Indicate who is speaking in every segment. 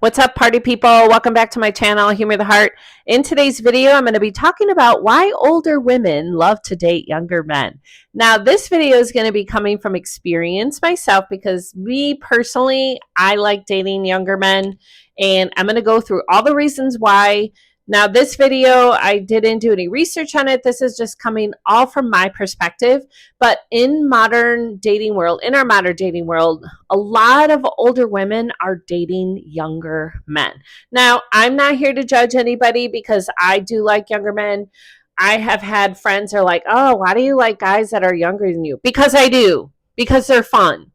Speaker 1: What's up, party people? Welcome back to my channel, Humor the Heart. In today's video, I'm going to be talking about why older women love to date younger men. Now, this video is going to be coming from experience myself because me personally, I like dating younger men, and I'm going to go through all the reasons why. Now, this video, I didn't do any research on it. This is just coming all from my perspective. But in our modern dating world, a lot of older women are dating younger men. Now, I'm not here to judge anybody because I do like younger men. I have had friends that are like, oh, why do you like guys that are younger than you? Because I do, because they're fun.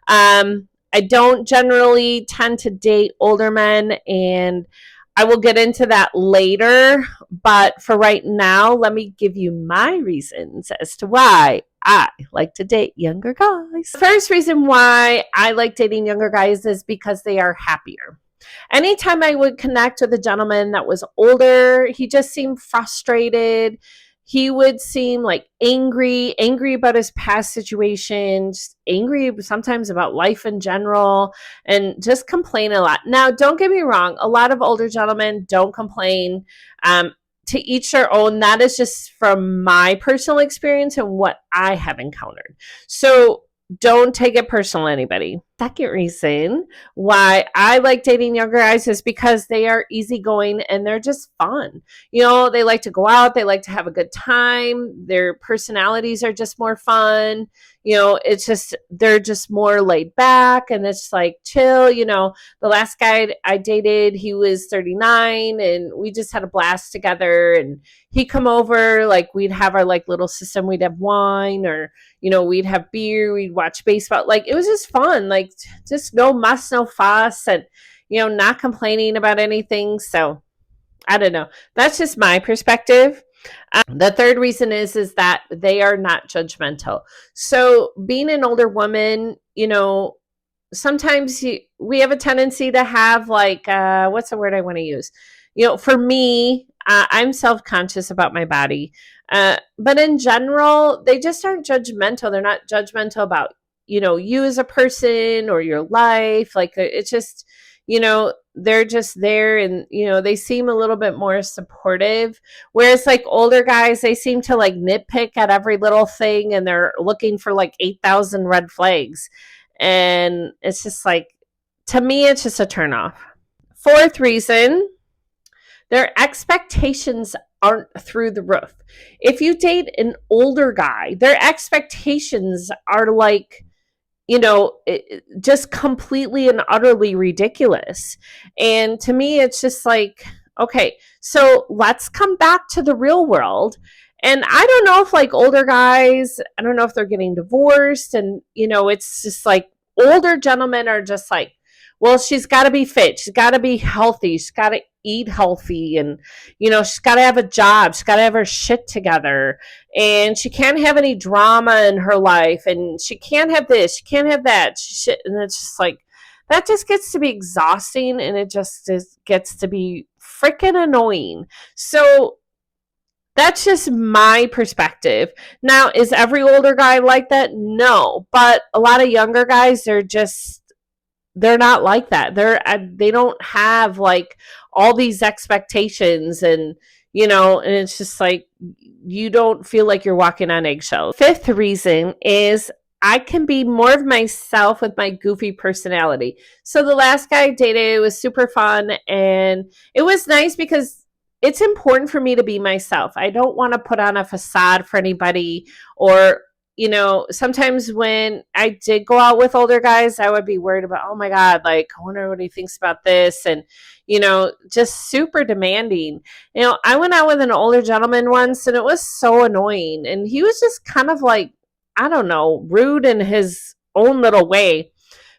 Speaker 1: I don't generally tend to date older men, and I will get into that later, but for right now, let me give you my reasons as to why I like to date younger guys. The first reason why I like dating younger guys is because they are happier. Anytime I would connect with a gentleman that was older, he just seemed frustrated. He would seem like angry about his past situations, angry sometimes about life in general, and just complain a lot. Now, don't get me wrong, a lot of older gentlemen don't complain. To each their own. That is just from my personal experience and what I have encountered. So don't take it personal, anybody. Second reason why I like dating younger guys is because they are easygoing and they're just fun. You know, they like to go out, they like to have a good time. Their personalities are just more fun. You know, it's just, they're just more laid back and it's like chill. You know, the last guy I dated, he was 39 and we just had a blast together. And he'd come over, like we'd have our like little system, we'd have wine or, you know, we'd have beer, we'd watch baseball. Like it was just fun, like just no muss, no fuss, and, you know, not complaining about anything. So I don't know. That's just my perspective. The third reason is that they are not judgmental. So being an older woman, you know, sometimes we have a tendency to have like, what's the word I want to use? You know, for me, I'm self-conscious about my body. But in general, they just aren't judgmental. They're not judgmental about, you know, you as a person or your life. Like it's just, you know, they're just there and, you know, they seem a little bit more supportive. Whereas like older guys, they seem to like nitpick at every little thing and they're looking for like 8,000 red flags. And it's just like, to me, it's just a turnoff. Fourth reason, their expectations aren't through the roof. If you date an older guy, their expectations are like, you know, just completely and utterly ridiculous. And to me, it's just like, okay, so let's come back to the real world. And I don't know if like older guys, I don't know if they're getting divorced. And, you know, it's just like older gentlemen are just like, well, she's got to be fit. She's got to be healthy. She's got to eat healthy. And, you know, she's got to have a job. She's got to have her shit together. And she can't have any drama in her life. And she can't have this. She can't have that. And it's just like, that just gets to be exhausting. And it just gets to be freaking annoying. So that's just my perspective. Now, is every older guy like that? No. But a lot of younger guys, they're not like that. They don't have like all these expectations and, you know, and it's just like you don't feel like you're walking on eggshells. Fifth reason is I can be more of myself with my goofy personality. So the last guy I dated, it was super fun and it was nice because it's important for me to be myself. I don't want to put on a facade for anybody or, you know, sometimes when I did go out with older guys, I would be worried about, oh my God, like, I wonder what he thinks about this. And, you know, just super demanding. You know, I went out with an older gentleman once and it was so annoying. And he was just kind of like, I don't know, rude in his own little way.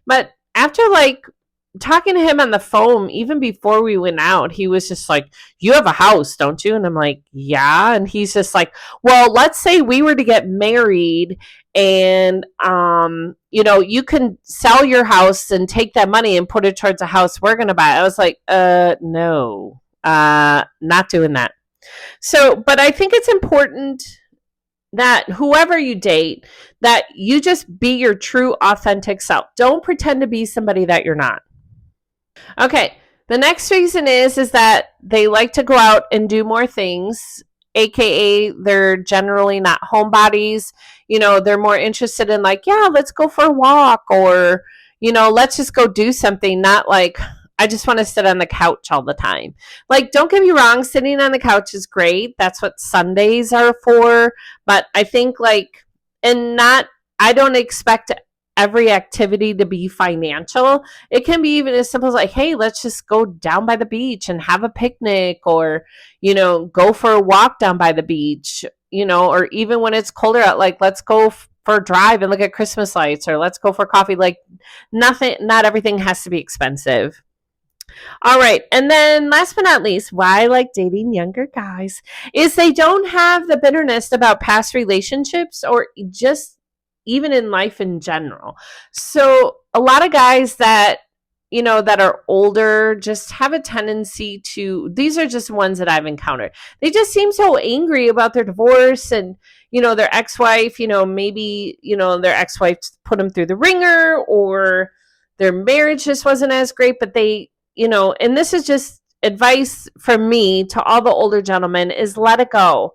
Speaker 1: But after like talking to him on the phone, even before we went out, he was just like, you have a house, don't you? And I'm like, yeah. And he's just like, well, let's say we were to get married and, you know, you can sell your house and take that money and put it towards a house we're going to buy. I was like, no, not doing that. So, but I think it's important that whoever you date, that you just be your true authentic self. Don't pretend to be somebody that you're not. Okay, The next reason is that they like to go out and do more things, aka they're generally not homebodies. They're more interested in like, yeah, let's go for a walk, or let's just go do something, not like I just want to sit on the couch all the time. Like, don't get me wrong, sitting on the couch is great. That's what Sundays are for. But I think like, and not, I don't expect every activity to be financial. It can be even as simple as like, hey, let's just go down by the beach and have a picnic, or, go for a walk down by the beach, or even when it's colder out, like, let's go for a drive and look at Christmas lights, or let's go for coffee. Like, not everything has to be expensive. All right. And then last but not least, why I like dating younger guys is they don't have the bitterness about past relationships, or just even in life in general. So a lot of guys that that are older just have a tendency to, these are just ones that I've encountered. They just seem so angry about their divorce, and their ex-wife, maybe their ex-wife put them through the ringer, or their marriage just wasn't as great, but they, and this is just advice from me to all the older gentlemen, is let it go.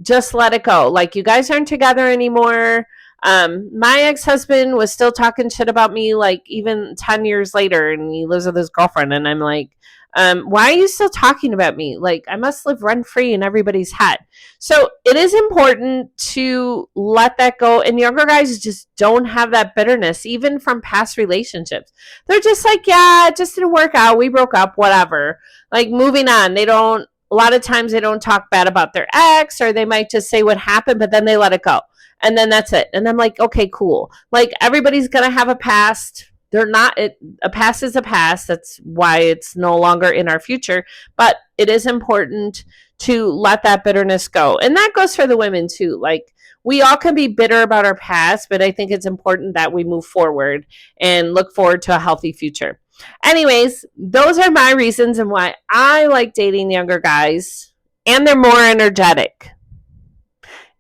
Speaker 1: Just let it go. Like, you guys aren't together anymore. My ex-husband was still talking shit about me, like, even 10 years later, and he lives with his girlfriend, and I'm like, why are you still talking about me? Like, I must live rent-free in everybody's head. So it is important to let that go. And younger guys just don't have that bitterness, even from past relationships. They're just like, yeah, it just didn't work out. We broke up, whatever. Like, moving on. They don't, a lot of times they don't talk bad about their ex, or they might just say what happened, but then they let it go. And then that's it. And I'm like, okay, cool. Like, everybody's going to have a past. They're not, a past is a past. That's why it's no longer in our future. But it is important to let that bitterness go. And that goes for the women too. Like, we all can be bitter about our past, but I think it's important that we move forward and look forward to a healthy future. Anyways, those are my reasons and why I like dating younger guys. And they're more energetic,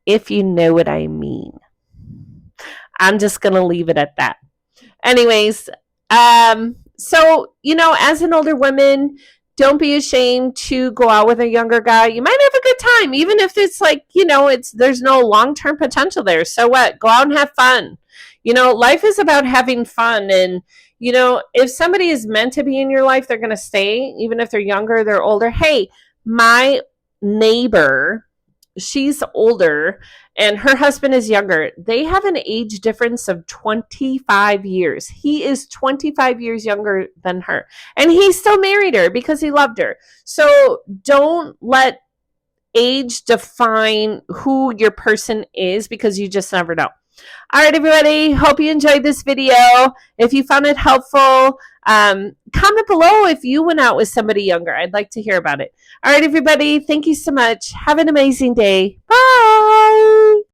Speaker 1: if you know what I mean. I'm just going to leave it at that. Anyways, so, as an older woman, don't be ashamed to go out with a younger guy. You might have a good time, even if it's like, there's no long-term potential there. So what? Go out and have fun. Life is about having fun. And, if somebody is meant to be in your life, they're going to stay, even if they're younger, they're older. Hey, my neighbor, she's older and her husband is younger. They have an age difference of 25 years. He is 25 years younger than her, and he still married her because he loved her. So don't let age define who your person is, because you just never know. All right, everybody. Hope you enjoyed this video. If you found it helpful, comment below if you went out with somebody younger. I'd like to hear about it. All right, everybody. Thank you so much. Have an amazing day. Bye.